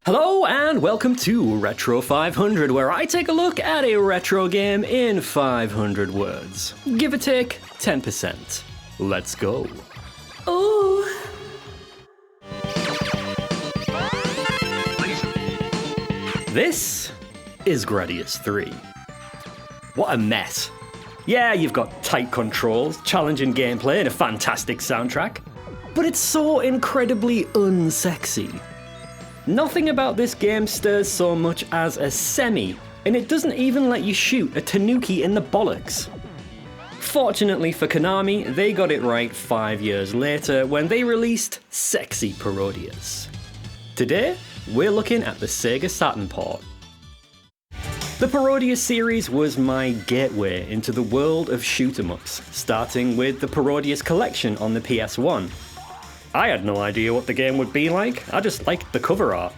Hello and welcome to Retro 500, where I take a look at a retro game in 500 words. Give or take 10%. Let's go. Ooh. This is Gradius 3. What a mess. Yeah, you've got tight controls, challenging gameplay, and a fantastic soundtrack, but it's so incredibly unsexy. Nothing about this game stirs so much as a semi, and it doesn't even let you shoot a tanuki in the bollocks. Fortunately for Konami, they got it right 5 years later when they released Sexy Parodius. Today, we're looking at the Sega Saturn port. The Parodius series was my gateway into the world of shoot-em-ups, starting with the Parodius collection on the PS1. I had no idea what the game would be like, I just liked the cover art.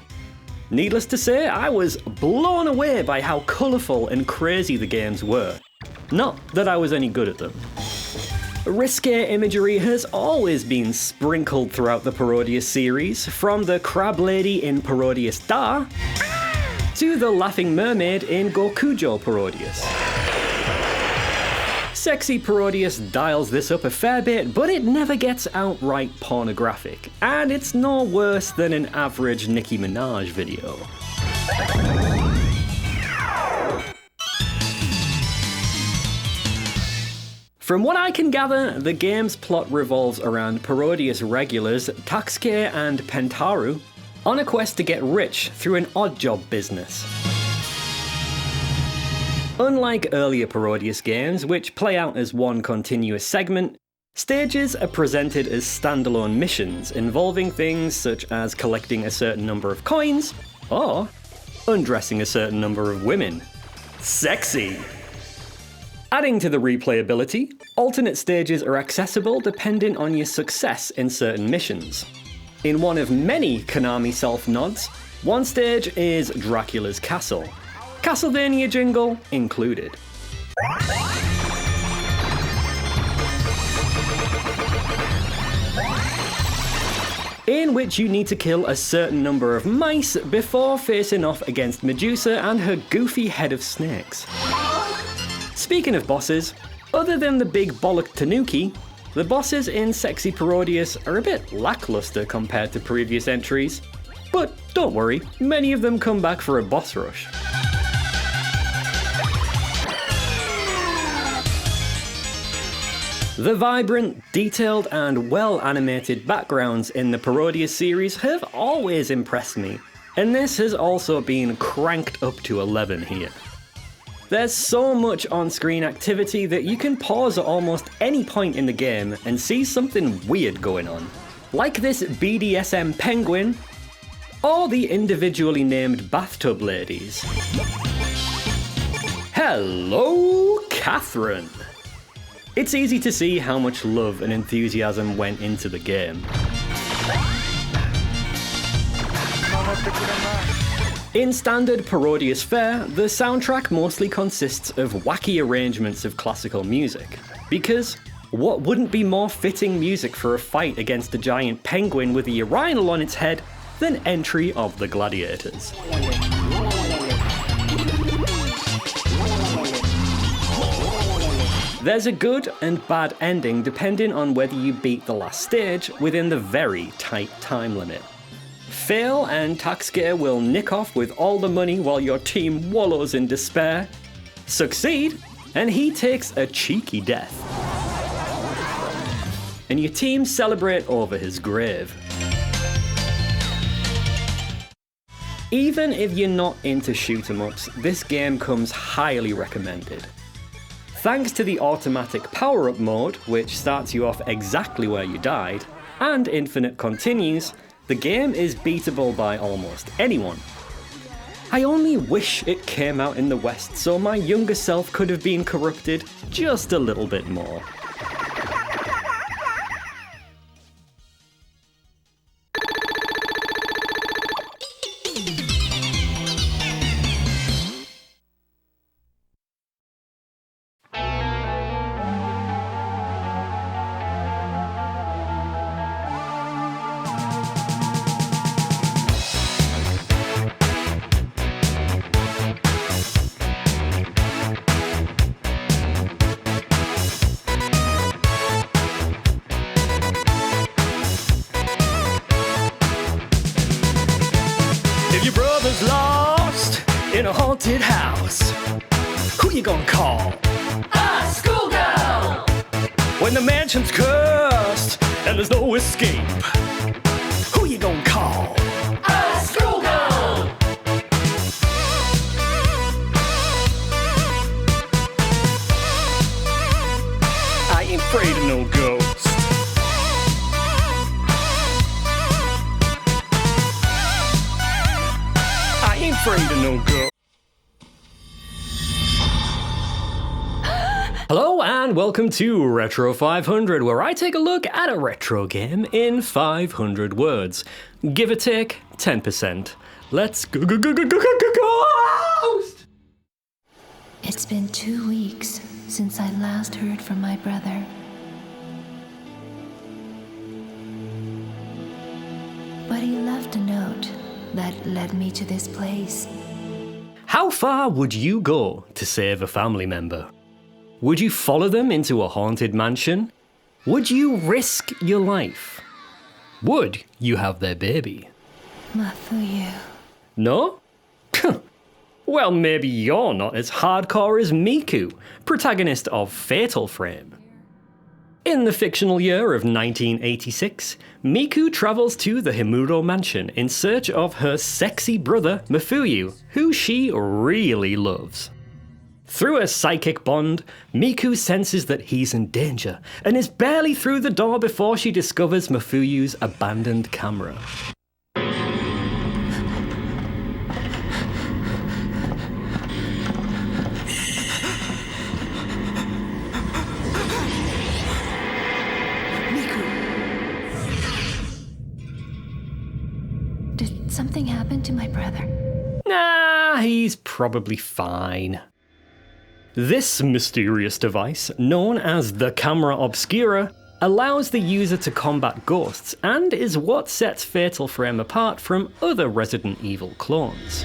Needless to say, I was blown away by how colourful and crazy the games were. Not that I was any good at them. Risque imagery has always been sprinkled throughout the Parodius series, from the crab lady in Parodius Da to the laughing mermaid in Gokujo Parodius. Sexy Parodius dials this up a fair bit, but it never gets outright pornographic, and it's no worse than an average Nicki Minaj video. From what I can gather, the game's plot revolves around Parodius regulars Tatsuke and Pentaru on a quest to get rich through an odd job business. Unlike earlier Parodius games, which play out as one continuous segment, stages are presented as standalone missions involving things such as collecting a certain number of coins or undressing a certain number of women. Sexy! Adding to the replayability, alternate stages are accessible depending on your success in certain missions. In one of many Konami self-nods, one stage is Dracula's Castle. Castlevania jingle included. In which you need to kill a certain number of mice before facing off against Medusa and her goofy head of snakes. Speaking of bosses, other than the big bollock tanuki, the bosses in Sexy Parodius are a bit lackluster compared to previous entries, but don't worry, many of them come back for a boss rush. The vibrant, detailed and well-animated backgrounds in the Parodius series have always impressed me, and this has also been cranked up to 11 here. There's so much on-screen activity that you can pause at almost any point in the game and see something weird going on, like this BDSM penguin, or the individually named bathtub ladies. Hello, Catherine! It's easy to see how much love and enthusiasm went into the game. In standard Parodius fare, the soundtrack mostly consists of wacky arrangements of classical music, because what wouldn't be more fitting music for a fight against a giant penguin with a urinal on its head than Entry of the Gladiators? There's a good and bad ending depending on whether you beat the last stage within the very tight time limit. Fail and Tatsuke will nick off with all the money while your team wallows in despair. Succeed, and he takes a cheeky death. And your team celebrate over his grave. Even if you're not into shoot-em-ups, this game comes highly recommended. Thanks to the automatic power-up mode, which starts you off exactly where you died, and infinite continues, the game is beatable by almost anyone. I only wish it came out in the West so my younger self could have been corrupted just a little bit more. a haunted house. Who you gonna call? A schoolgirl! When the mansion's cursed and there's no escape, who you gonna call? A schoolgirl! I ain't afraid of no ghost. I ain't afraid of no ghost. Hello and welcome to Retro 500, where I take a look at a retro game in 500 words. Give or take 10%. Let's go. It's been 2 weeks since I last heard from my brother. But he left a note that led me to this place. How far would you go to save a family member? Would you follow them into a haunted mansion? Would you risk your life? Would you have their baby? Matthew. No? Well, maybe you're not as hardcore as Miku, protagonist of Fatal Frame. In the fictional year of 1986, Miku travels to the Himuro mansion in search of her sexy brother Mafuyu, who she really loves. Through a psychic bond, Miku senses that he's in danger and is barely through the door before she discovers Mafuyu's abandoned camera. Did something happen to my brother? Nah, he's probably fine. This mysterious device, known as the Camera Obscura, allows the user to combat ghosts and is what sets Fatal Frame apart from other Resident Evil clones.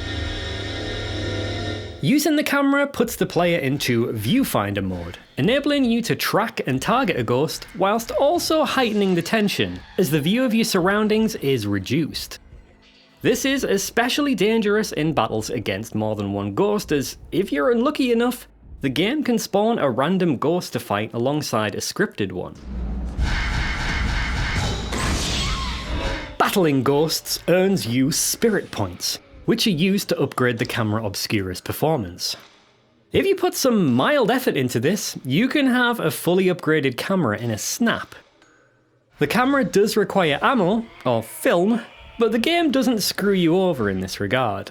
Using the camera puts the player into viewfinder mode, enabling you to track and target a ghost whilst also heightening the tension as the view of your surroundings is reduced. This is especially dangerous in battles against more than one ghost, as if you're unlucky enough, the game can spawn a random ghost to fight alongside a scripted one. Battling ghosts earns you spirit points, which are used to upgrade the Camera Obscura's performance. If you put some mild effort into this, you can have a fully upgraded camera in a snap. The camera does require ammo, or film, but the game doesn't screw you over in this regard.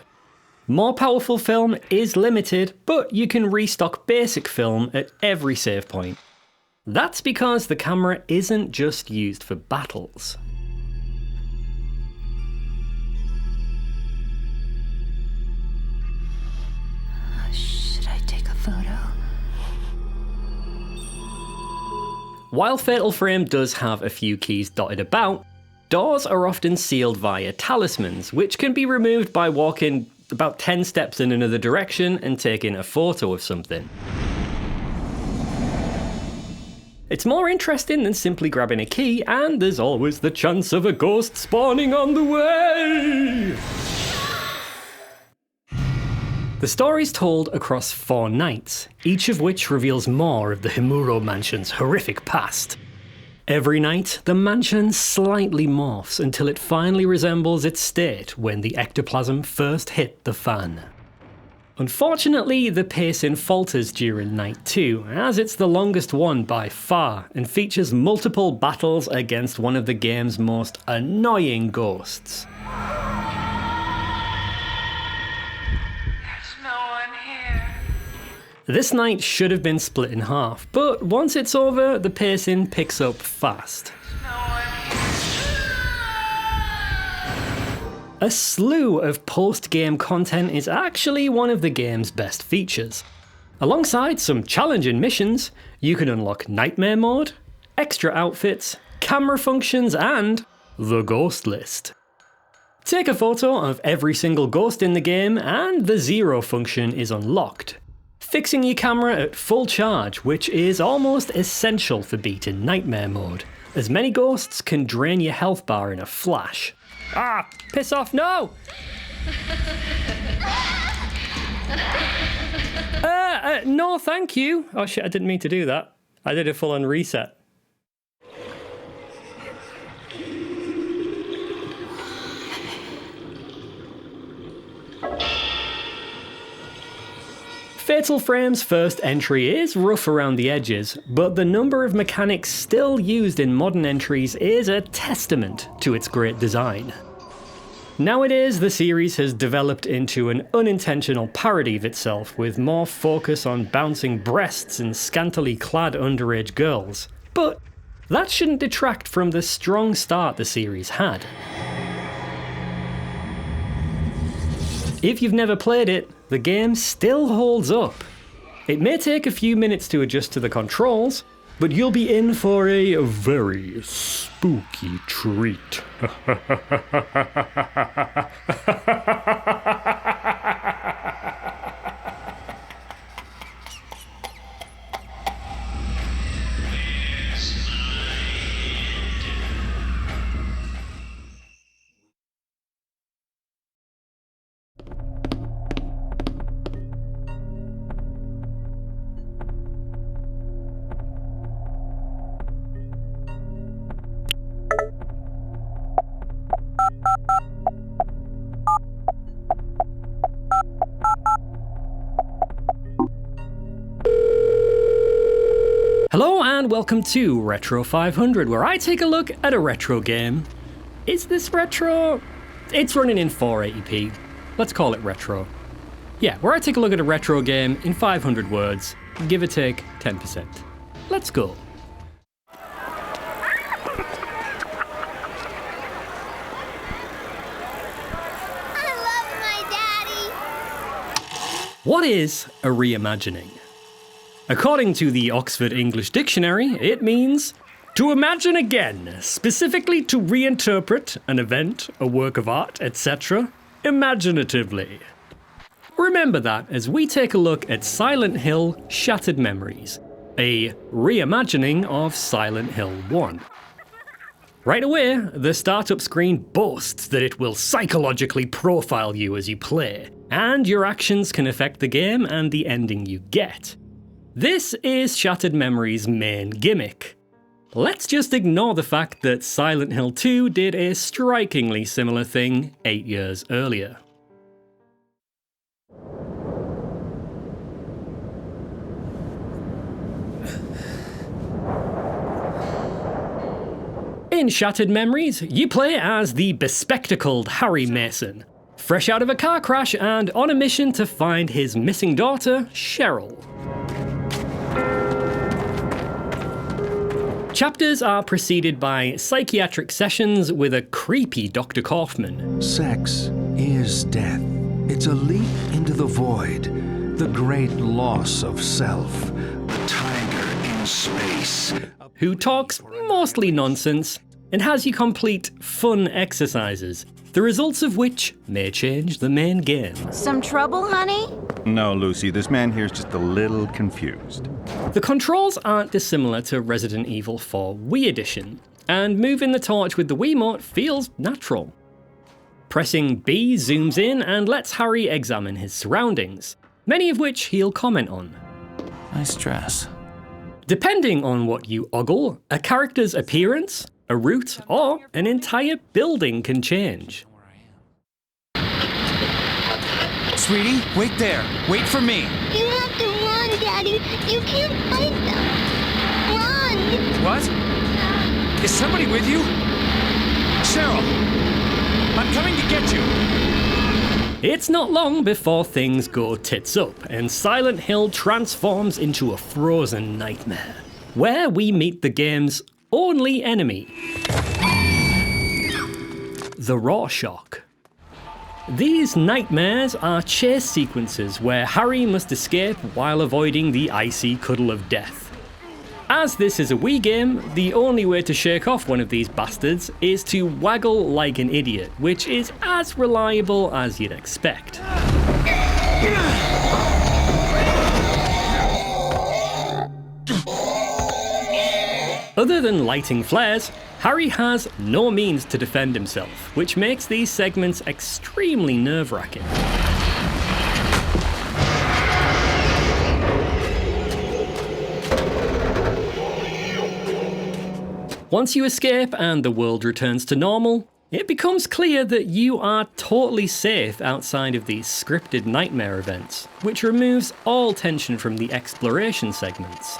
More powerful film is limited, but you can restock basic film at every save point. That's because the camera isn't just used for battles. Should I take a photo? While Fatal Frame does have a few keys dotted about, doors are often sealed via talismans, which can be removed by walking about 10 steps in another direction and taking a photo of something. It's more interesting than simply grabbing a key, and there's always the chance of a ghost spawning on the way! The story's told across 4 nights, each of which reveals more of the Himuro mansion's horrific past. Every night, the mansion slightly morphs until it finally resembles its state when the ectoplasm first hit the fan. Unfortunately, the pacing falters during night 2, as it's the longest one by far and features multiple battles against one of the game's most annoying ghosts. This night should have been split in half, but once it's over, the pacing picks up fast. A slew of post-game content is actually one of the game's best features. Alongside some challenging missions, you can unlock Nightmare Mode, extra outfits, camera functions, and the Ghost List. Take a photo of every single ghost in the game, and the Zero function is unlocked. Fixing your camera at full charge, which is almost essential for beating Nightmare Mode, as many ghosts can drain your health bar in a flash. Ah, piss off, no! No, thank you. Oh shit, I didn't mean to do that. I did a full-on reset. Fatal Frame's first entry is rough around the edges, but the number of mechanics still used in modern entries is a testament to its great design. Nowadays, the series has developed into an unintentional parody of itself, with more focus on bouncing breasts and scantily clad underage girls. But that shouldn't detract from the strong start the series had. If you've never played it, the game still holds up. It may take a few minutes to adjust to the controls, but you'll be in for a very spooky treat. Hello and welcome to Retro 500, where I take a look at a retro game. Is this retro? It's running in 480p. Let's call it retro. Yeah, where I take a look at a retro game in 500 words, give or take 10%. Let's go. I love my daddy. What is a reimagining? According to the Oxford English Dictionary, it means to imagine again, specifically to reinterpret an event, a work of art, etc., imaginatively. Remember that as we take a look at Silent Hill Shattered Memories, a reimagining of Silent Hill 1. Right away, the startup screen boasts that it will psychologically profile you as you play, and your actions can affect the game and the ending you get. This is Shattered Memories' main gimmick. Let's just ignore the fact that Silent Hill 2 did a strikingly similar thing 8 years earlier. In Shattered Memories, you play as the bespectacled Harry Mason, fresh out of a car crash and on a mission to find his missing daughter, Cheryl. Chapters are preceded by psychiatric sessions with a creepy Dr. Kaufman. Sex is death. It's a leap into the void, the great loss of self, the tiger in space. Who talks mostly nonsense and has you complete fun exercises, the results of which may change the main game. Some trouble, honey? No, Lucy, this man here's just a little confused. The controls aren't dissimilar to Resident Evil 4 Wii Edition, and moving the torch with the Wiimote feels natural. Pressing B zooms in and lets Harry examine his surroundings, many of which he'll comment on. Nice dress. Depending on what you ogle, a character's appearance, a route, or an entire building can change. Sweetie, wait there. Wait for me. You have to run, Daddy. You can't fight them. Run! What? Is somebody with you? Cheryl, I'm coming to get you. It's not long before things go tits up and Silent Hill transforms into a frozen nightmare, where we meet the game's only enemy, the Rorschach. These nightmares are chase sequences where Harry must escape while avoiding the icy cuddle of death. As this is a Wii game, the only way to shake off one of these bastards is to waggle like an idiot, which is as reliable as you'd expect. Other than lighting flares, Harry has no means to defend himself, which makes these segments extremely nerve-wracking. Once you escape and the world returns to normal, it becomes clear that you are totally safe outside of these scripted nightmare events, which removes all tension from the exploration segments.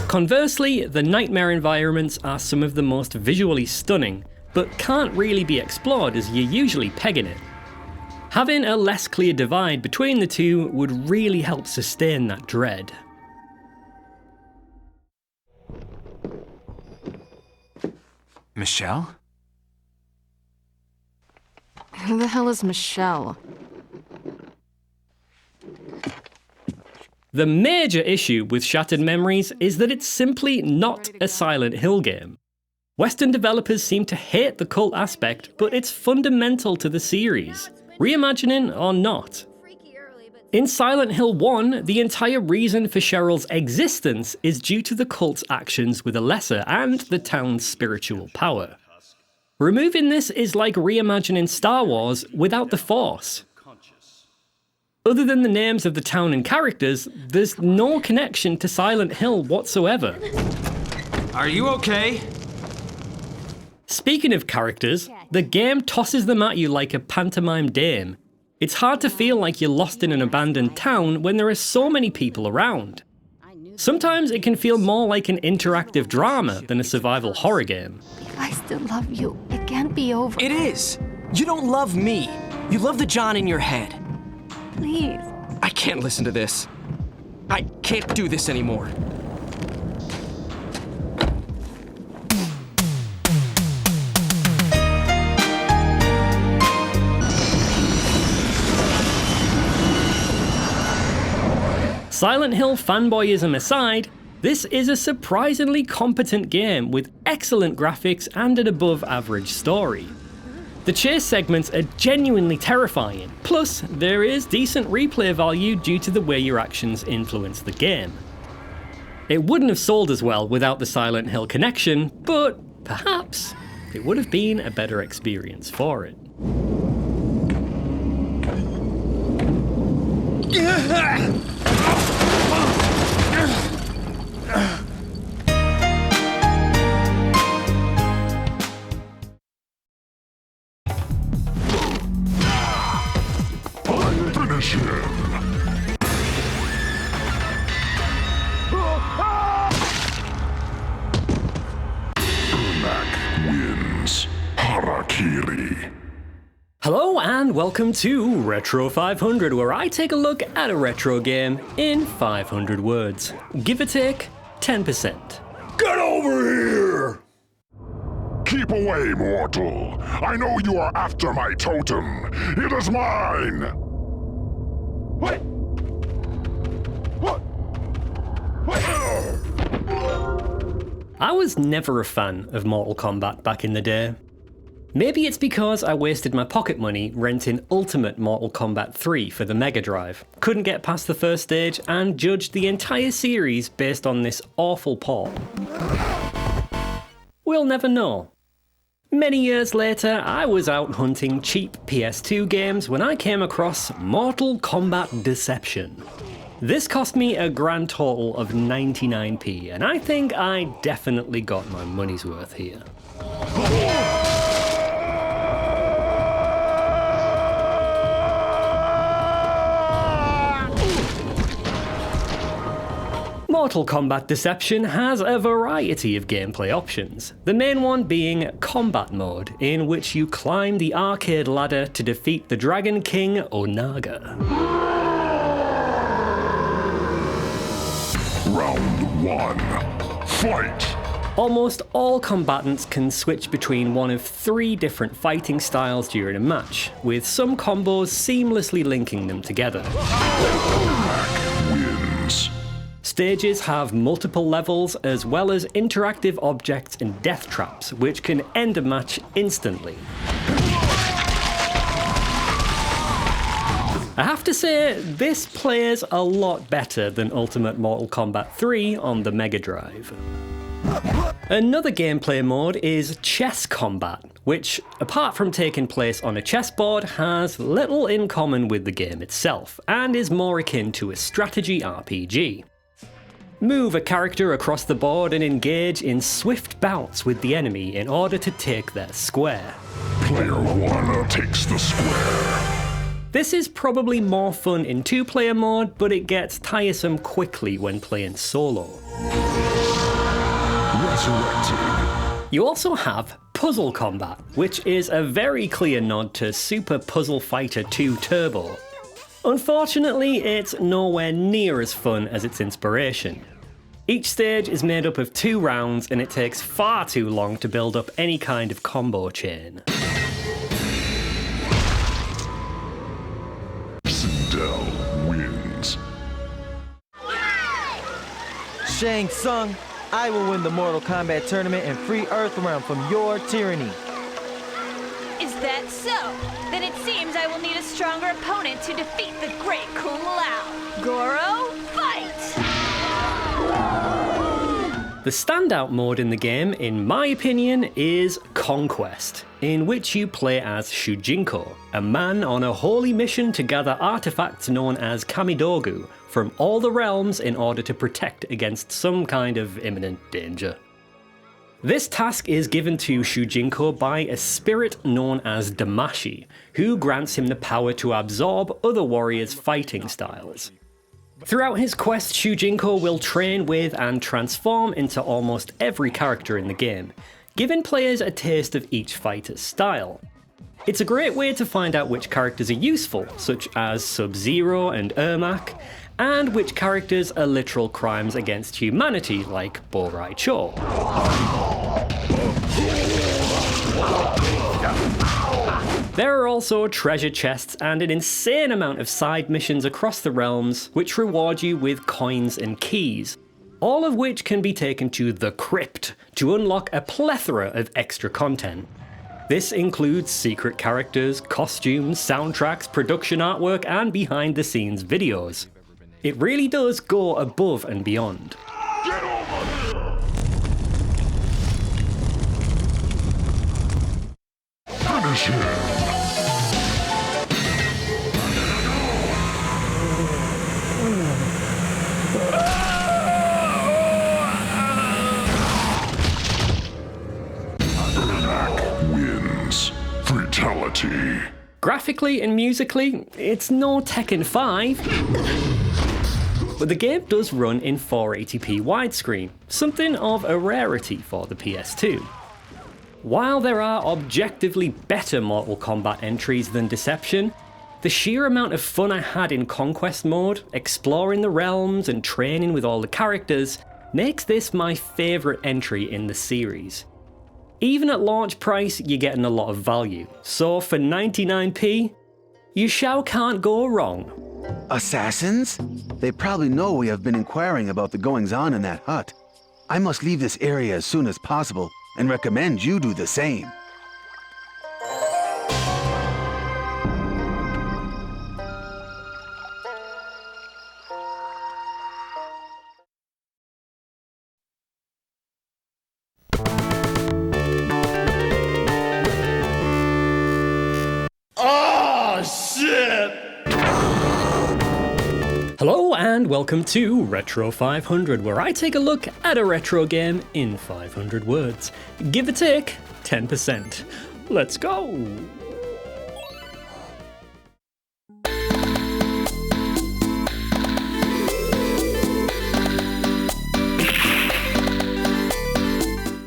Conversely, the nightmare environments are some of the most visually stunning, but can't really be explored as you're usually pegging it. Having a less clear divide between the two would really help sustain that dread. Michelle? Who the hell is Michelle? The major issue with Shattered Memories is that it's simply not a Silent Hill game. Western developers seem to hate the cult aspect, but it's fundamental to the series, reimagining or not. In Silent Hill 1, the entire reason for Cheryl's existence is due to the cult's actions with Alessa and the town's spiritual power. Removing this is like reimagining Star Wars without the Force. Other than the names of the town and characters, there's no connection to Silent Hill whatsoever. Are you okay? Speaking of characters, the game tosses them at you like a pantomime dame. It's hard to feel like you're lost in an abandoned town when there are so many people around. Sometimes it can feel more like an interactive drama than a survival horror game. I still love you. It can't be over. It is! You don't love me. You love the John in your head. Please. I can't listen to this. I can't do this anymore. Silent Hill fanboyism aside, this is a surprisingly competent game with excellent graphics and an above average story. The chase segments are genuinely terrifying, plus there is decent replay value due to the way your actions influence the game. It wouldn't have sold as well without the Silent Hill connection, but perhaps it would have been a better experience for it. Finish him! Ermac wins. Harakiri. Hello and welcome to Retro 500, where I take a look at a retro game in 500 words. Give or take 10%. Get over here! Keep away, mortal. I know you are after my totem. It is mine! What? What? I was never a fan of Mortal Kombat back in the day. Maybe it's because I wasted my pocket money renting Ultimate Mortal Kombat 3 for the Mega Drive, couldn't get past the first stage, and judged the entire series based on this awful port. We'll never know. Many years later, I was out hunting cheap PS2 games when I came across Mortal Kombat Deception. This cost me a grand total of 99p, and I think I definitely got my money's worth here. Mortal Kombat Deception has a variety of gameplay options, the main one being Combat Mode, in which you climb the arcade ladder to defeat the Dragon King Onaga. Round 1. Fight! Almost all combatants can switch between one of 3 different fighting styles during a match, with some combos seamlessly linking them together. Ermac wins. Stages have multiple levels as well as interactive objects and death traps, which can end a match instantly. I have to say, this plays a lot better than Ultimate Mortal Kombat 3 on the Mega Drive. Another gameplay mode is Chess Combat, which, apart from taking place on a chessboard, has little in common with the game itself, and is more akin to a strategy RPG. Move a character across the board and engage in swift bouts with the enemy in order to take their square. Player 1 takes the square. This is probably more fun in 2-player mode, but it gets tiresome quickly when playing solo. Resurrected. You also have Puzzle Combat, which is a very clear nod to Super Puzzle Fighter 2 Turbo. Unfortunately, it's nowhere near as fun as its inspiration. Each stage is made up of 2 rounds and it takes far too long to build up any kind of combo chain. Sindel wins. Shang Tsung, I will win the Mortal Kombat tournament and free Earthrealm from your tyranny. Is that so? Then it seems I will need a stronger opponent to defeat the great Kung Lao. Goro, fight! The standout mode in the game, in my opinion, is Conquest, in which you play as Shujinko, a man on a holy mission to gather artifacts known as Kamidogu from all the realms in order to protect against some kind of imminent danger. This task is given to Shujinko by a spirit known as Damashi, who grants him the power to absorb other warriors' fighting styles. Throughout his quest, Shujinko will train with and transform into almost every character in the game, giving players a taste of each fighter's style. It's a great way to find out which characters are useful, such as Sub-Zero and Ermac, and which characters are literal crimes against humanity, like Bo Rai Cho. There are also treasure chests and an insane amount of side missions across the realms, which reward you with coins and keys, all of which can be taken to the Crypt to unlock a plethora of extra content. This includes secret characters, costumes, soundtracks, production artwork, and behind-the-scenes videos. It really does go above and beyond. Get over here! Finish him! Wins. Fatality. Graphically and musically, it's no Tekken 5. But the game does run in 480p widescreen, something of a rarity for the PS2. While there are objectively better Mortal Kombat entries than Deception, the sheer amount of fun I had in Conquest mode, exploring the realms and training with all the characters, makes this my favourite entry in the series. Even at launch price, you're getting a lot of value, so for 99p, you sure can't go wrong. Assassins? They probably know we have been inquiring about the goings-on in that hut. I must leave this area as soon as possible, and recommend you do the same. Oh, shit! Hello and welcome to Retro 500, where I take a look at a retro game in 500 words. Give or take 10%. Let's go!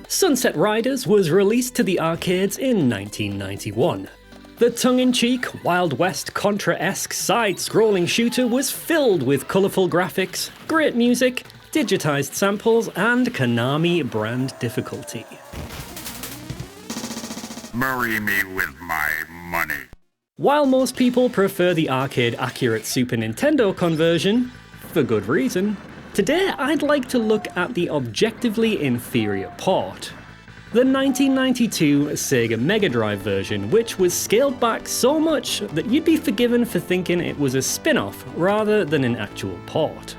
Sunset Riders was released to the arcades in 1991. The tongue-in-cheek, Wild West Contra-esque side-scrolling shooter was filled with colourful graphics, great music, digitised samples, and Konami brand difficulty. Marry me with my money. While most people prefer the arcade-accurate Super Nintendo conversion, for good reason, today I'd like to look at the objectively inferior port. The 1992 Sega Mega Drive version, which was scaled back so much that you'd be forgiven for thinking it was a spin-off rather than an actual port.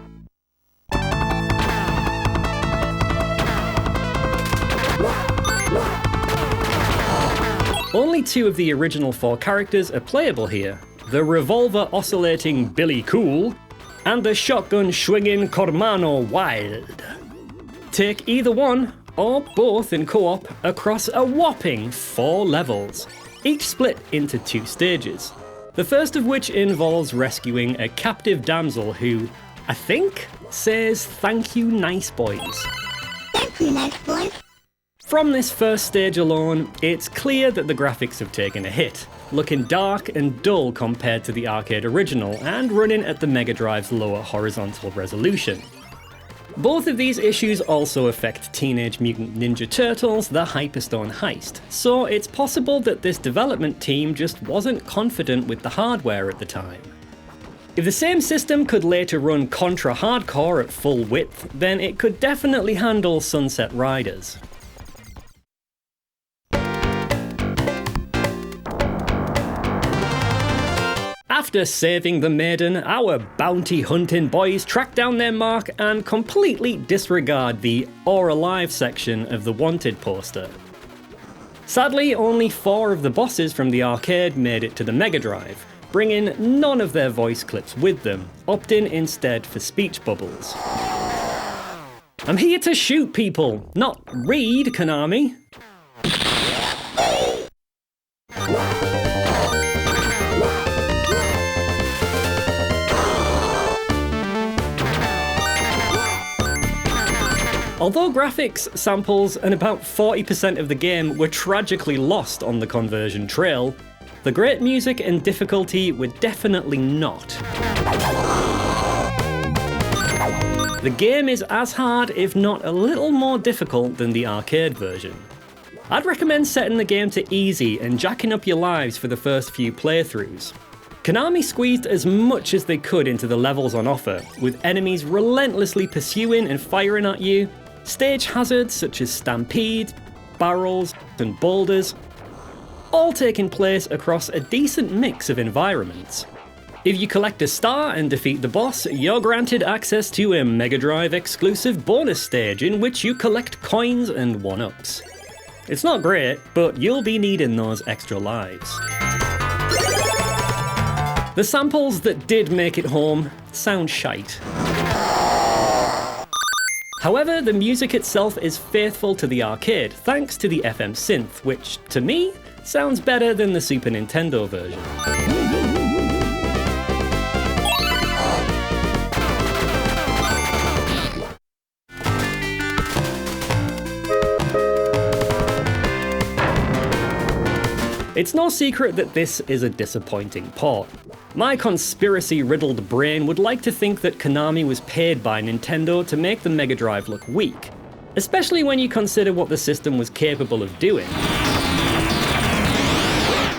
Only 2 of the original 4 characters are playable here. The revolver-oscillating Billy Cool, and the shotgun-swinging Cormano Wild. Take either one, or both in co-op, across a whopping 4 levels, each split into 2 stages. The first of which involves rescuing a captive damsel who, I think, says "thank you, nice boys." Thank you, nice boys. From this first stage alone, it's clear that the graphics have taken a hit, looking dark and dull compared to the arcade original and running at the Mega Drive's lower horizontal resolution. Both of these issues also affect Teenage Mutant Ninja Turtles: The Hyperstone Heist, so it's possible that this development team just wasn't confident with the hardware at the time. If the same system could later run Contra Hardcore at full width, then it could definitely handle Sunset Riders. After saving the maiden, our bounty hunting boys track down their mark and completely disregard the "or alive" section of the wanted poster. Sadly, only 4 of the bosses from the arcade made it to the Mega Drive, bringing none of their voice clips with them, opting instead for speech bubbles. I'm here to shoot people, not read, Konami. Although graphics, samples, and about 40% of the game were tragically lost on the conversion trail, the great music and difficulty were definitely not. The game is as hard, if not a little more difficult, than the arcade version. I'd recommend setting the game to easy and jacking up your lives for the first few playthroughs. Konami squeezed as much as they could into the levels on offer, with enemies relentlessly pursuing and firing at you, stage hazards such as stampedes, barrels, and boulders, all taking place across a decent mix of environments. If you collect a star and defeat the boss, you're granted access to a Mega Drive exclusive bonus stage in which you collect coins and 1-ups. It's not great, but you'll be needing those extra lives. The samples that did make it home sound shite. However, the music itself is faithful to the arcade thanks to the FM synth, which, to me, sounds better than the Super Nintendo version. It's no secret that this is a disappointing port. My conspiracy-riddled brain would like to think that Konami was paid by Nintendo to make the Mega Drive look weak, especially when you consider what the system was capable of doing.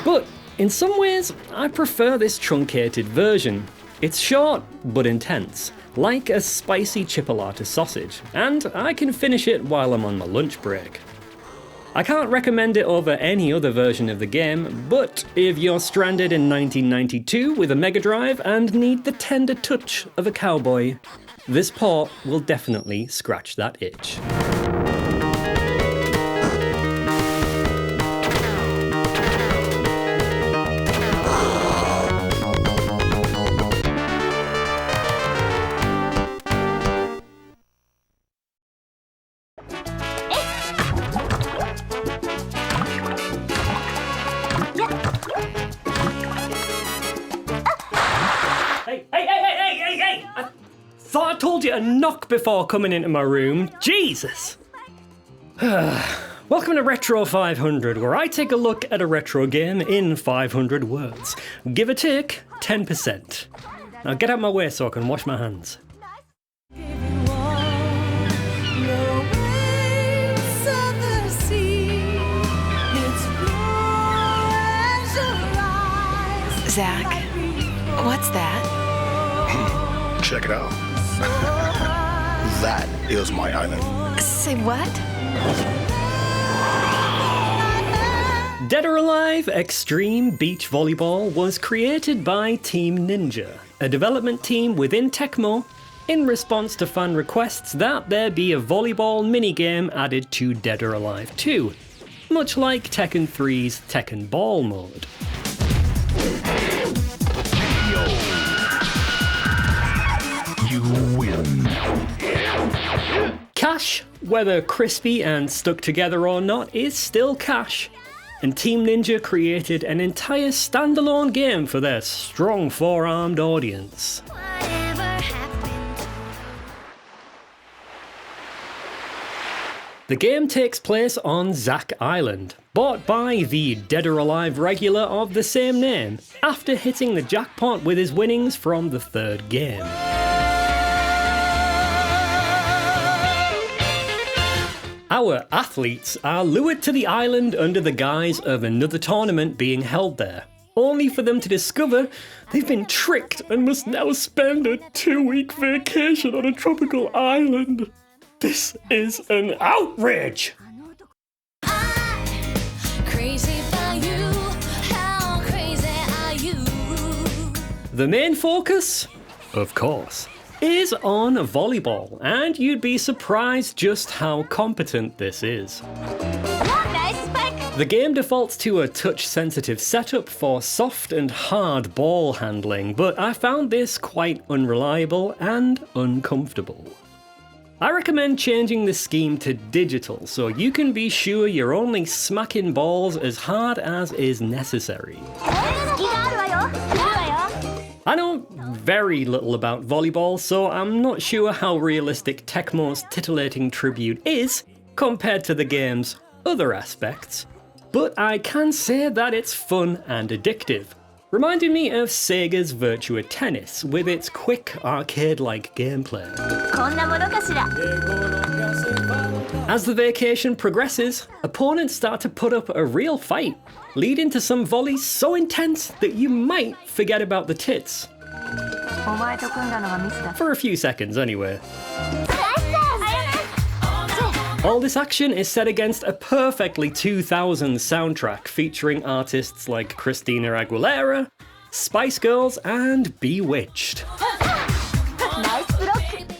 But in some ways, I prefer this truncated version. It's short, but intense, like a spicy chipolata sausage, and I can finish it while I'm on my lunch break. I can't recommend it over any other version of the game, but if you're stranded in 1992 with a Mega Drive and need the tender touch of a cowboy, this port will definitely scratch that itch. Thought I told you to knock before coming into my room. Jesus! Welcome to Retro 500, where I take a look at a retro game in 500 words. Give or take 10%. Now get out my way so I can wash my hands. Zach, what's that? Check it out. That is my island. Say what? Dead or Alive Xtreme Beach Volleyball was created by Team Ninja, a development team within Tecmo, in response to fan requests that there be a volleyball minigame added to Dead or Alive 2, much like Tekken 3's Tekken Ball mode. You win. Cash, whether crispy and stuck together or not, is still cash. And Team Ninja created an entire standalone game for their strong four-armed audience. The game takes place on Zack Island, bought by the Dead or Alive regular of the same name, after hitting the jackpot with his winnings from the third game. Our athletes are lured to the island under the guise of another tournament being held there, only for them to discover they've been tricked and must now spend a 2-week vacation on a tropical island. This is an outrage! The main focus, of course, is on volleyball, and you'd be surprised just how competent this is. The game defaults to a touch-sensitive setup for soft and hard ball handling, but I found this quite unreliable and uncomfortable. I recommend changing the scheme to digital so you can be sure you're only smacking balls as hard as is necessary. I know very little about volleyball, so I'm not sure how realistic Tecmo's titillating tribute is compared to the game's other aspects, but I can say that it's fun and addictive, reminding me of Sega's Virtua Tennis with its quick arcade-like gameplay. As the vacation progresses, opponents start to put up a real fight, leading to some volleys so intense that you might forget about the tits. For a few seconds anyway. All this action is set against a perfectly 2000s soundtrack featuring artists like Christina Aguilera, Spice Girls, and Bewitched.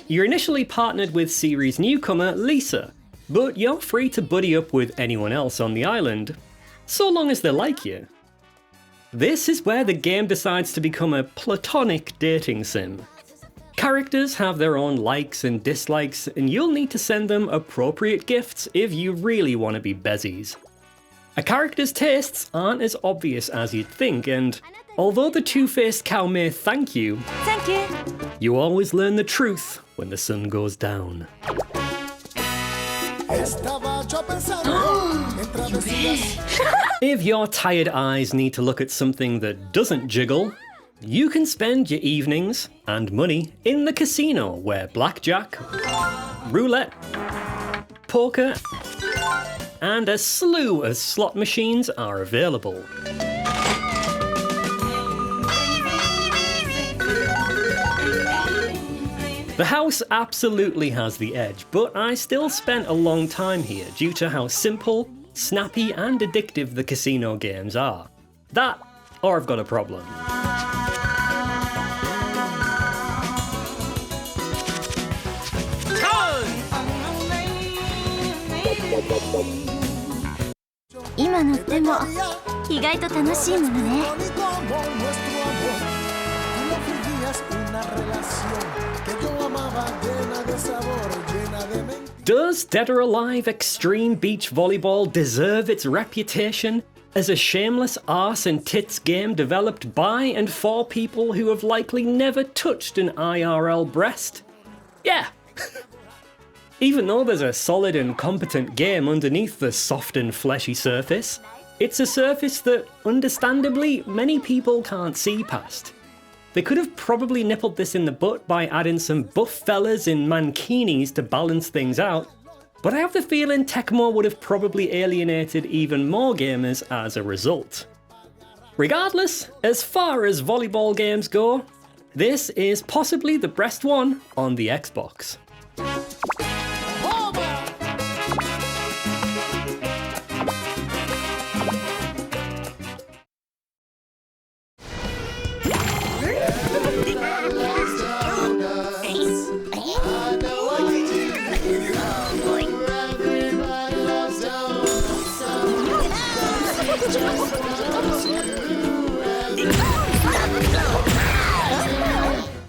You're initially partnered with series newcomer Lisa, but you're free to buddy up with anyone else on the island, so long as they like you. This is where the game decides to become a platonic dating sim. Characters have their own likes and dislikes, and you'll need to send them appropriate gifts if you really want to be bezies. A character's tastes aren't as obvious as you'd think, and although the two-faced cow may thank you, you always learn the truth when the sun goes down. If your tired eyes need to look at something that doesn't jiggle, you can spend your evenings and money in the casino where blackjack, roulette, poker, and a slew of slot machines are available. The house absolutely has the edge, but I still spent a long time here due to how simple, snappy, and addictive the casino games are. That, or I've got a problem. Does Dead or Alive Xtreme Beach Volleyball deserve its reputation as a shameless arse and tits game developed by and for people who have likely never touched an IRL breast? Yeah. Even though there's a solid and competent game underneath the soft and fleshy surface, it's a surface that, understandably, many people can't see past. They could have probably nippled this in the butt by adding some buff fellas in mankinis to balance things out, but I have the feeling Tecmo would have probably alienated even more gamers as a result. Regardless, as far as volleyball games go, this is possibly the best one on the Xbox.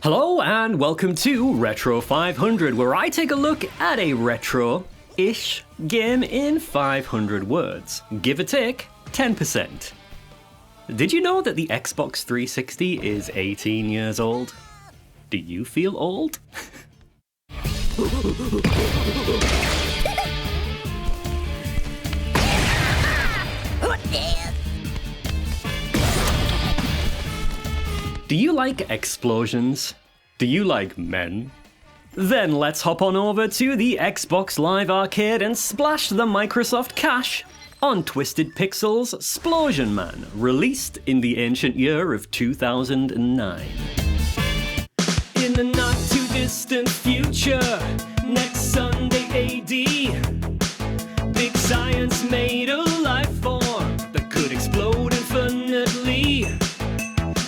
Hello and welcome to Retro 500, where I take a look at a retro-ish game in 500 words, give or take 10%. Did you know that the Xbox 360 is 18 years old? Do you feel old? Do you like explosions? Do you like men? Then let's hop on over to the Xbox Live Arcade and splash the Microsoft cash on Twisted Pixel's Splosion Man, released in the ancient year of 2009. In the not too distant future, next Sunday AD, big science made a life form that could explode infinitely.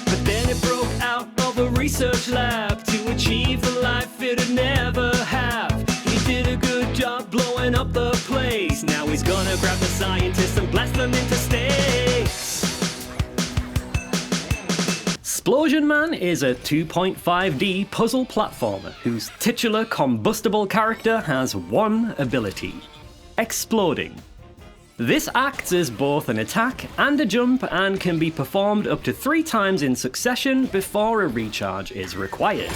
But then it broke out of a research lab to achieve the life it'd never have. He did a good job blowing up the place. Now he's gonna grab the scientists and blast them into space. Splosion Man is a 2.5D puzzle platformer whose titular combustible character has one ability: exploding. This acts as both an attack and a jump and can be performed up to 3 times in succession before a recharge is required.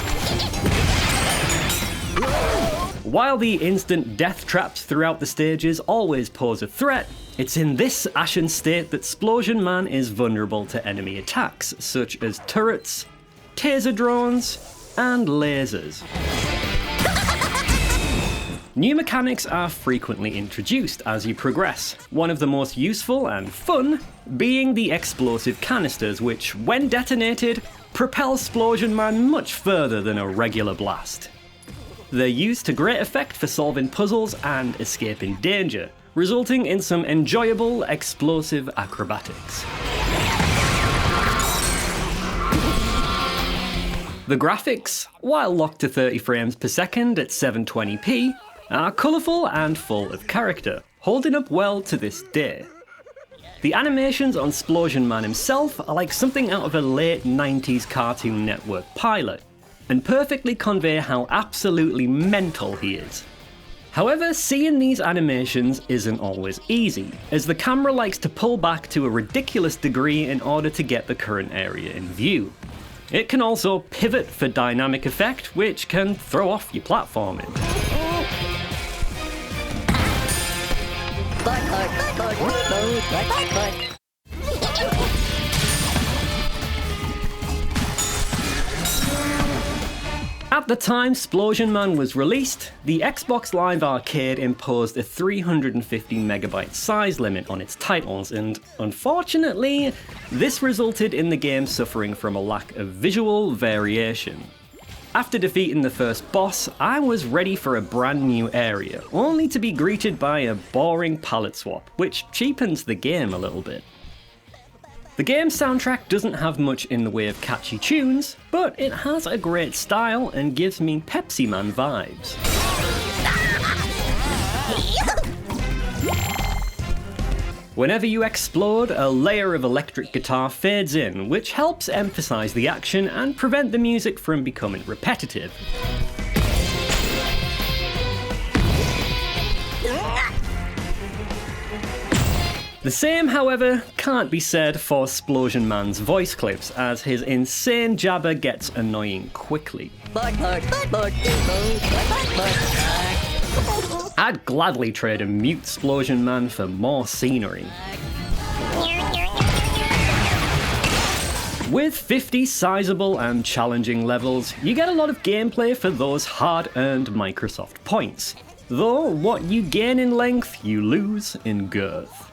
While the instant death traps throughout the stages always pose a threat, it's in this ashen state that Splosion Man is vulnerable to enemy attacks, such as turrets, taser drones, and lasers. New mechanics are frequently introduced as you progress, one of the most useful and fun being the explosive canisters, which, when detonated, propel Splosion Man much further than a regular blast. They're used to great effect for solving puzzles and escaping danger, resulting in some enjoyable explosive acrobatics. The graphics, while locked to 30 frames per second at 720p, are colourful and full of character, holding up well to this day. The animations on Splosion Man himself are like something out of a late 90s Cartoon Network pilot, and perfectly convey how absolutely mental he is. However, seeing these animations isn't always easy, as the camera likes to pull back to a ridiculous degree in order to get the current area in view. It can also pivot for dynamic effect, which can throw off your platforming. At the time Splosion Man was released, the Xbox Live Arcade imposed a 350MB size limit on its titles, and unfortunately, this resulted in the game suffering from a lack of visual variation. After defeating the first boss, I was ready for a brand new area, only to be greeted by a boring palette swap, which cheapens the game a little bit. The game's soundtrack doesn't have much in the way of catchy tunes, but it has a great style and gives me Pepsi Man vibes. Whenever you explode, a layer of electric guitar fades in, which helps emphasize the action and prevent the music from becoming repetitive. The same, however, can't be said for Splosion Man's voice clips, as his insane jabber gets annoying quickly. I'd gladly trade a mute Splosion Man for more scenery. With 50 sizable and challenging levels, you get a lot of gameplay for those hard-earned Microsoft points, though what you gain in length, you lose in girth.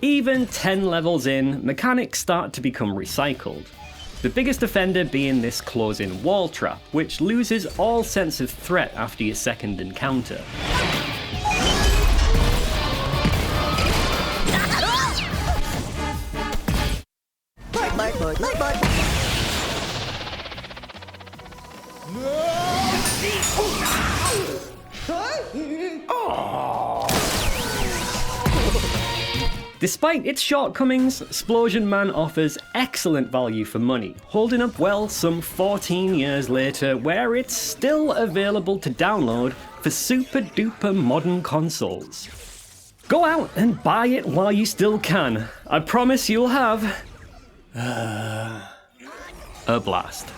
Even 10 levels in, mechanics start to become recycled. The biggest offender being this close-in wall trap, which loses all sense of threat after your second encounter. Despite its shortcomings, Splosion Man offers excellent value for money, holding up well some 14 years later, where it's still available to download for super duper modern consoles. Go out and buy it while you still can. I promise you'll have a blast.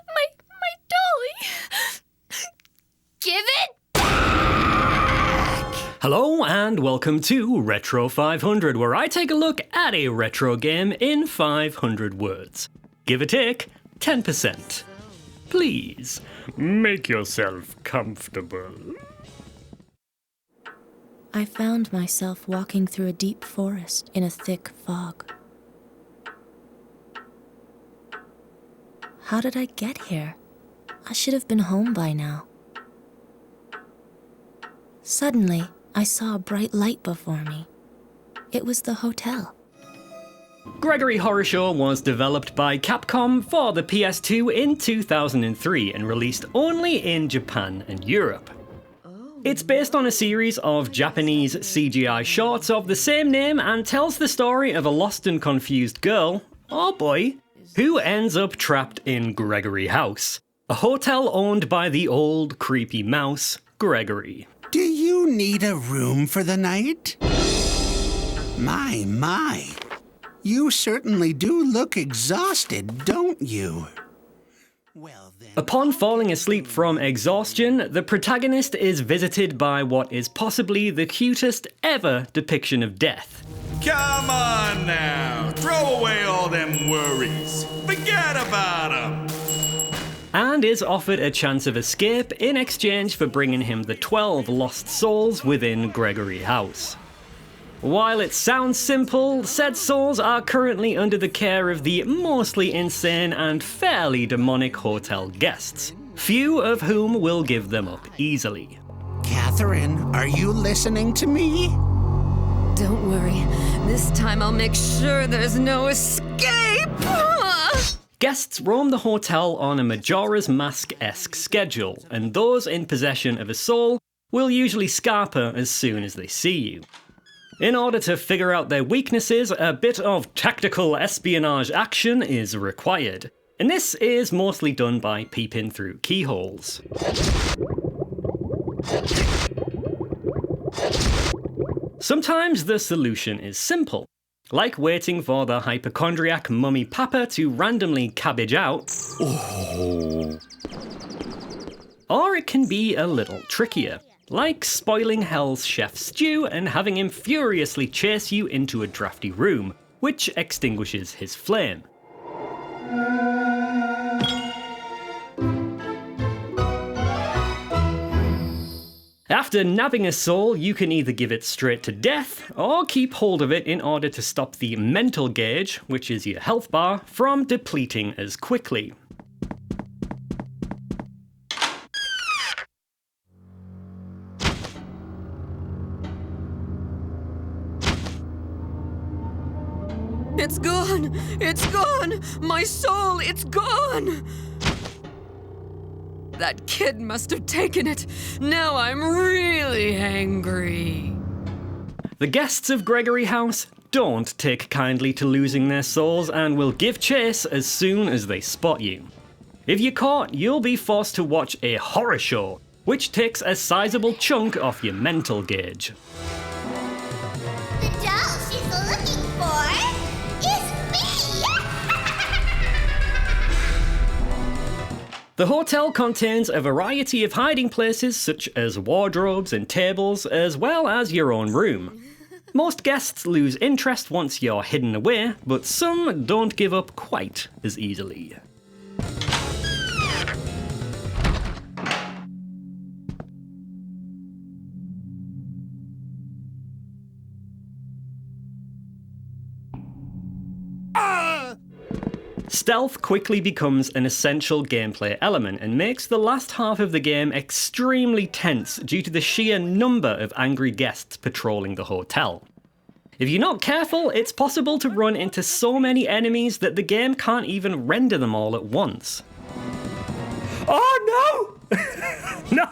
My dolly! Give it back! Hello and welcome to Retro 500, where I take a look at a retro game in 500 words. Give or take 10%. Please, make yourself comfortable. I found myself walking through a deep forest in a thick fog. How did I get here? I should have been home by now. Suddenly, I saw a bright light before me. It was the hotel. Gregory Horror Show was developed by Capcom for the PS2 in 2003 and released only in Japan and Europe. It's based on a series of Japanese CGI shorts of the same name and tells the story of a lost and confused girl, or boy, who ends up trapped in Gregory House, a hotel owned by the old creepy mouse, Gregory. Do you need a room for the night? My. You certainly do look exhausted, don't you? Upon falling asleep from exhaustion, the protagonist is visited by what is possibly the cutest ever depiction of death. Come on now, throw away all them worries. Forget about them. And is offered a chance of escape in exchange for bringing him the 12 lost souls within Gregory House. While it sounds simple, said souls are currently under the care of the mostly insane and fairly demonic hotel guests, few of whom will give them up easily. Catherine, are you listening to me? Don't worry. This time I'll make sure there's no escape! Guests roam the hotel on a Majora's Mask-esque schedule, and those in possession of a soul will usually scarper as soon as they see you. In order to figure out their weaknesses, a bit of tactical espionage action is required, and this is mostly done by peeping through keyholes. Sometimes the solution is simple, like waiting for the hypochondriac mummy papa to randomly cabbage out. Or it can be a little trickier, like spoiling Hell's chef stew and having him furiously chase you into a drafty room, which extinguishes his flame. After nabbing a soul, you can either give it straight to death, or keep hold of it in order to stop the mental gauge, which is your health bar, from depleting as quickly. It's gone! It's gone! My soul, it's gone! That kid must have taken it. Now I'm really angry. The guests of Gregory House don't take kindly to losing their souls and will give chase as soon as they spot you. If you're caught, you'll be forced to watch a horror show, which takes a sizable chunk off your mental gauge. The doll she's looking for is me! The hotel contains a variety of hiding places such as wardrobes and tables, as well as your own room. Most guests lose interest once you're hidden away, but some don't give up quite as easily. Stealth quickly becomes an essential gameplay element and makes the last half of the game extremely tense due to the sheer number of angry guests patrolling the hotel. If you're not careful, it's possible to run into so many enemies that the game can't even render them all at once. Oh no! No!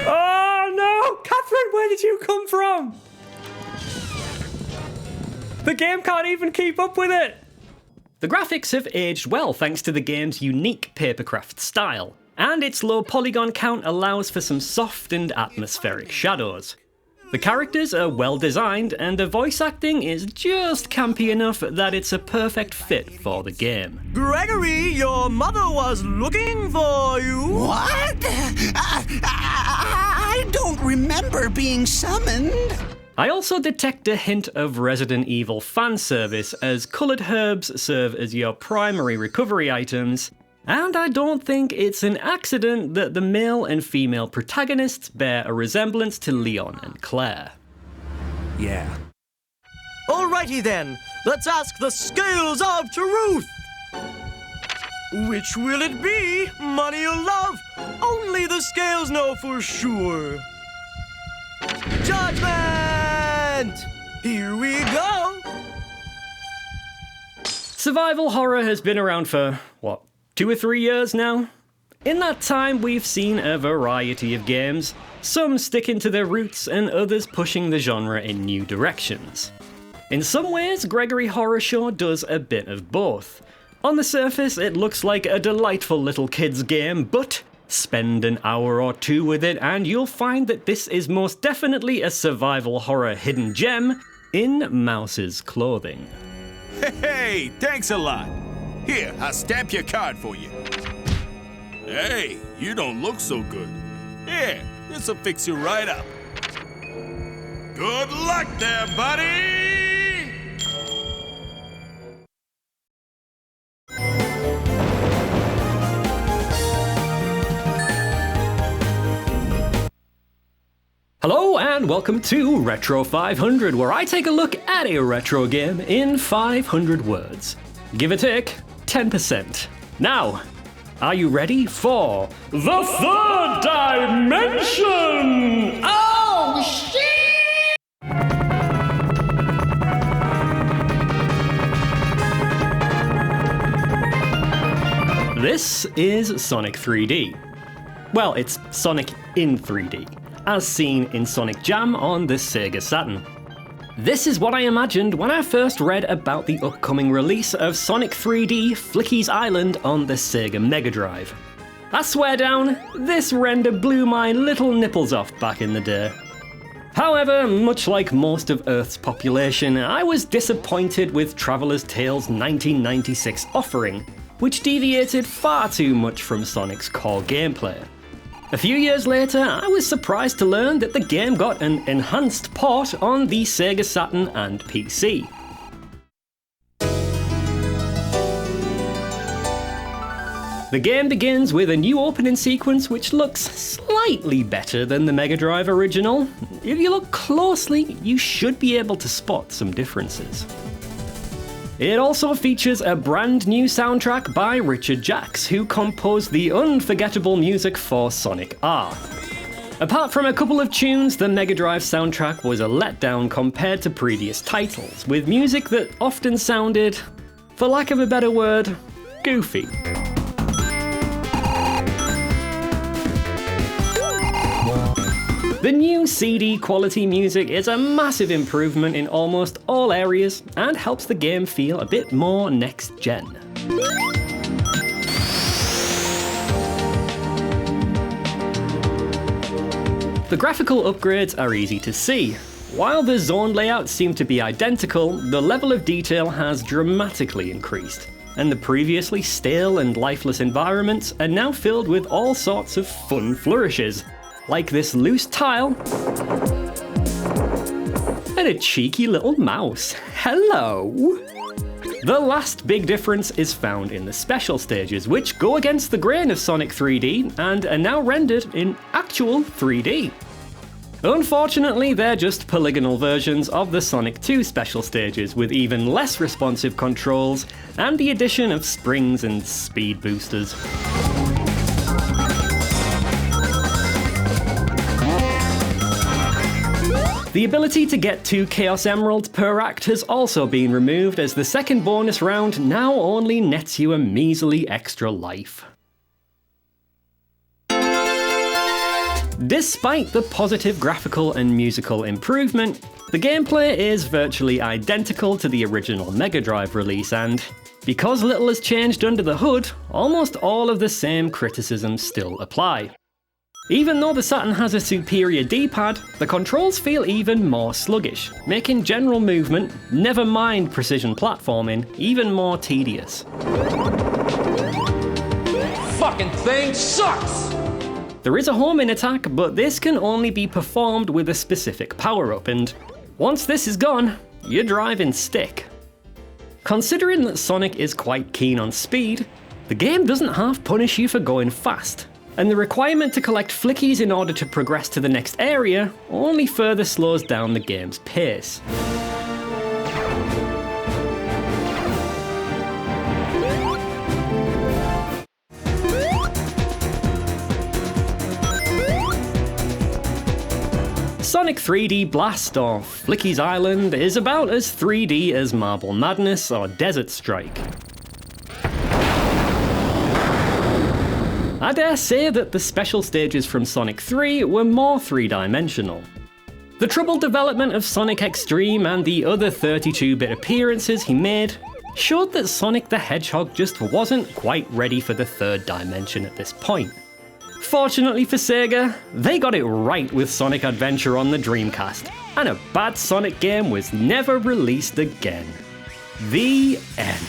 Oh no! Catherine, where did you come from? The game can't even keep up with it! The graphics have aged well thanks to the game's unique papercraft style, and its low polygon count allows for some soft and atmospheric shadows. The characters are well designed, and the voice acting is just campy enough that it's a perfect fit for the game. Gregory, your mother was looking for you. What? I don't remember being summoned. I also detect a hint of Resident Evil fan service, as coloured herbs serve as your primary recovery items, and I don't think it's an accident that the male and female protagonists bear a resemblance to Leon and Claire. Yeah. Alrighty then, let's ask the scales of truth. Which will it be, money or love? Only the scales know for sure. Judgment! Here we go! Survival horror has been around for, 2 or 3 years now? In that time, we've seen a variety of games, some sticking to their roots and others pushing the genre in new directions. In some ways, Gregory Horror Show does a bit of both. On the surface, it looks like a delightful little kids game, but spend an hour or two with it and you'll find that this is most definitely a survival horror hidden gem in Mouse's clothing. Hey, thanks a lot. Here, I'll stamp your card for you. Hey, you don't look so good. Here, this'll fix you right up. Good luck there, buddy! Hello and welcome to Retro 500, where I take a look at a retro game in 500 words. Give or take 10%. Now, are you ready for the third dimension? Oh, shit! This is Sonic 3D. Well, it's Sonic in 3D, as seen in Sonic Jam on the Sega Saturn. This is what I imagined when I first read about the upcoming release of Sonic 3D Flicky's Island on the Sega Mega Drive. I swear down, this render blew my little nipples off back in the day. However, much like most of Earth's population, I was disappointed with Traveller's Tales' 1996 offering, which deviated far too much from Sonic's core gameplay. A few years later, I was surprised to learn that the game got an enhanced port on the Sega Saturn and PC. The game begins with a new opening sequence which looks slightly better than the Mega Drive original. If you look closely, you should be able to spot some differences. It also features a brand new soundtrack by Richard Jacques, who composed the unforgettable music for Sonic R. Apart from a couple of tunes, the Mega Drive soundtrack was a letdown compared to previous titles, with music that often sounded, for lack of a better word, goofy. The new CD quality music is a massive improvement in almost all areas and helps the game feel a bit more next gen. The graphical upgrades are easy to see. While the zone layouts seem to be identical, the level of detail has dramatically increased, and the previously stale and lifeless environments are now filled with all sorts of fun flourishes, like this loose tile and a cheeky little mouse. Hello! The last big difference is found in the special stages, which go against the grain of Sonic 3D and are now rendered in actual 3D. Unfortunately, they're just polygonal versions of the Sonic 2 special stages with even less responsive controls and the addition of springs and speed boosters. The ability to get 2 Chaos Emeralds per act has also been removed, as the second bonus round now only nets you a measly extra life. Despite the positive graphical and musical improvement, the gameplay is virtually identical to the original Mega Drive release, and because little has changed under the hood, almost all of the same criticisms still apply. Even though the Saturn has a superior D-pad, the controls feel even more sluggish, making general movement, never mind precision platforming, even more tedious. Fucking thing sucks! There is a homing attack, but this can only be performed with a specific power-up, and once this is gone, you're driving stick. Considering that Sonic is quite keen on speed, the game doesn't half punish you for going fast, and the requirement to collect flickies in order to progress to the next area only further slows down the game's pace. Sonic 3D Blast, or Flicky's Island, is about as 3D as Marble Madness or Desert Strike. I dare say that the special stages from Sonic 3 were more three-dimensional. The troubled development of Sonic Xtreme and the other 32-bit appearances he made showed that Sonic the Hedgehog just wasn't quite ready for the third dimension at this point. Fortunately for Sega, they got it right with Sonic Adventure on the Dreamcast, and a bad Sonic game was never released again. The end.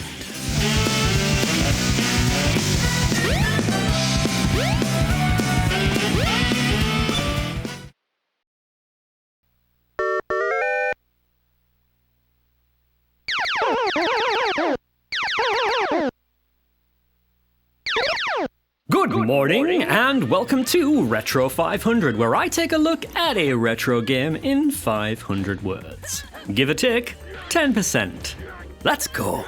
Good morning, and welcome to Retro 500, where I take a look at a retro game in 500 words. Give or take 10%. Let's go.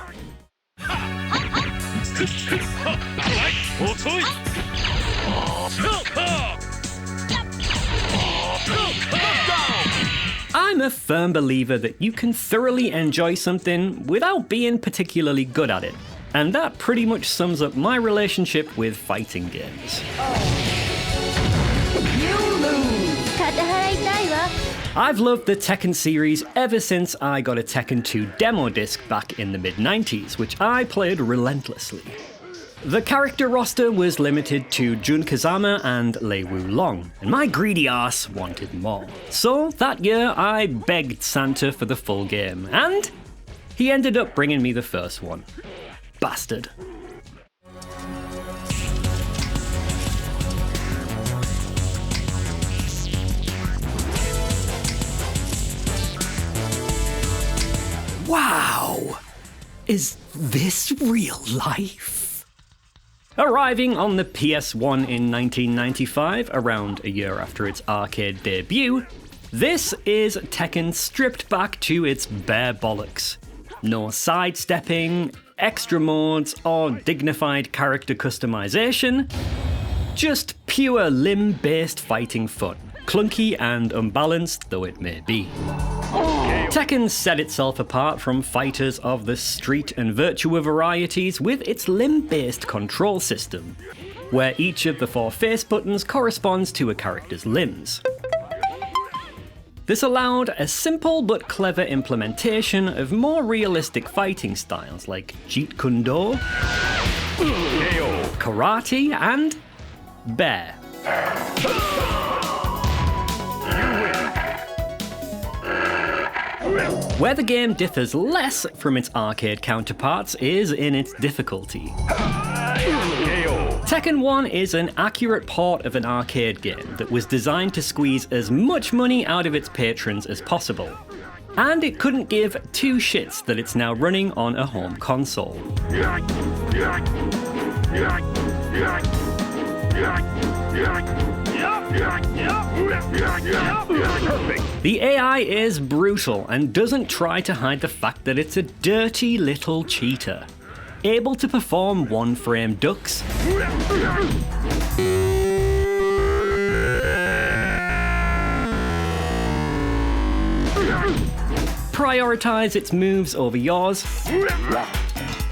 I'm a firm believer that you can thoroughly enjoy something without being particularly good at it. And that pretty much sums up my relationship with fighting games. I've loved the Tekken series ever since I got a Tekken 2 demo disc back in the mid-90s, which I played relentlessly. The character roster was limited to Jun Kazama and Lei Wulong, and my greedy ass wanted more. So that year I begged Santa for the full game, and he ended up bringing me the first one. Bastard. Wow! Is this real life? Arriving on the PS1 in 1995, around a year after its arcade debut, this is Tekken stripped back to its bare bollocks. No sidestepping, extra modes, or dignified character customization. Just pure limb-based fighting fun, clunky and unbalanced though it may be. Tekken set itself apart from fighters of the Street and Virtua varieties with its limb-based control system, where each of the 4 face buttons corresponds to a character's limbs. This allowed a simple but clever implementation of more realistic fighting styles like Jeet Kune Do, Karate, and Bear. Where the game differs less from its arcade counterparts is in its difficulty. Tekken 1 is an accurate port of an arcade game that was designed to squeeze as much money out of its patrons as possible. And it couldn't give 2 shits that it's now running on a home console. The AI is brutal and doesn't try to hide the fact that it's a dirty little cheater, able to perform one-frame ducks, prioritize its moves over yours,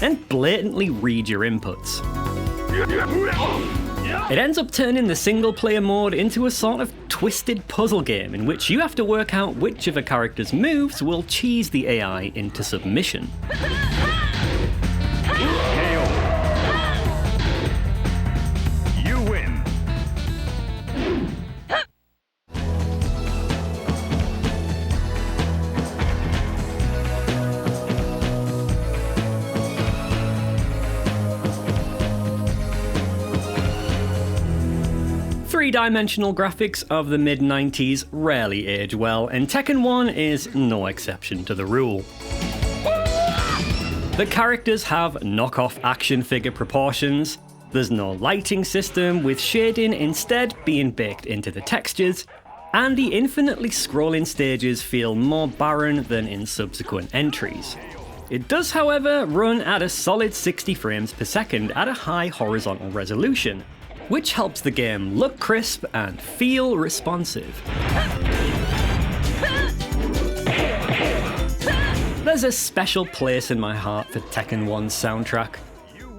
and blatantly read your inputs. It ends up turning the single-player mode into a sort of twisted puzzle game in which you have to work out which of a character's moves will cheese the AI into submission. You win. Three-dimensional graphics of the mid-90s rarely age well, and Tekken 1 is no exception to the rule. The characters have knockoff action figure proportions, there's no lighting system, with shading instead being baked into the textures, and the infinitely scrolling stages feel more barren than in subsequent entries. It does, however, run at a solid 60 frames per second at a high horizontal resolution, which helps the game look crisp and feel responsive. There's a special place in my heart for Tekken 1's soundtrack.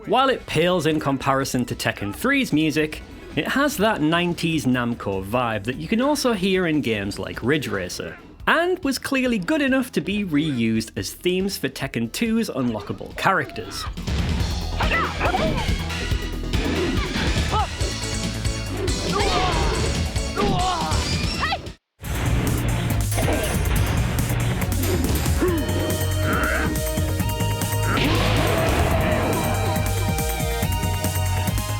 While it pales in comparison to Tekken 3's music, it has that 90s Namco vibe that you can also hear in games like Ridge Racer, and was clearly good enough to be reused as themes for Tekken 2's unlockable characters.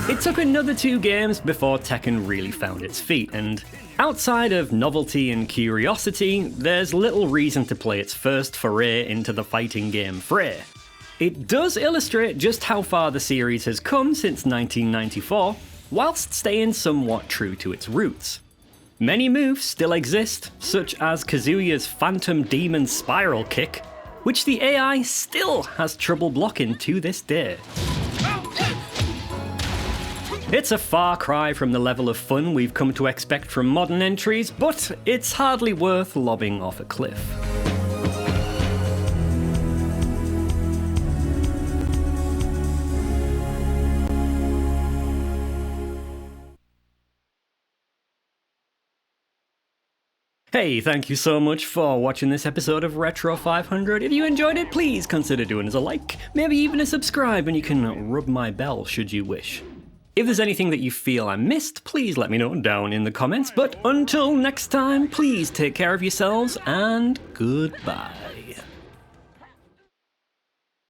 It took another 2 games before Tekken really found its feet, and outside of novelty and curiosity, there's little reason to play its first foray into the fighting game fray. It does illustrate just how far the series has come since 1994, whilst staying somewhat true to its roots. Many moves still exist, such as Kazuya's Phantom Demon Spiral Kick, which the AI still has trouble blocking to this day. It's a far cry from the level of fun we've come to expect from modern entries, but it's hardly worth lobbing off a cliff. Hey, thank you so much for watching this episode of Retro 500. If you enjoyed it, please consider doing us a like, maybe even a subscribe, and you can rub my bell should you wish. If there's anything that you feel I missed, please let me know down in the comments. But until next time, please take care of yourselves and goodbye.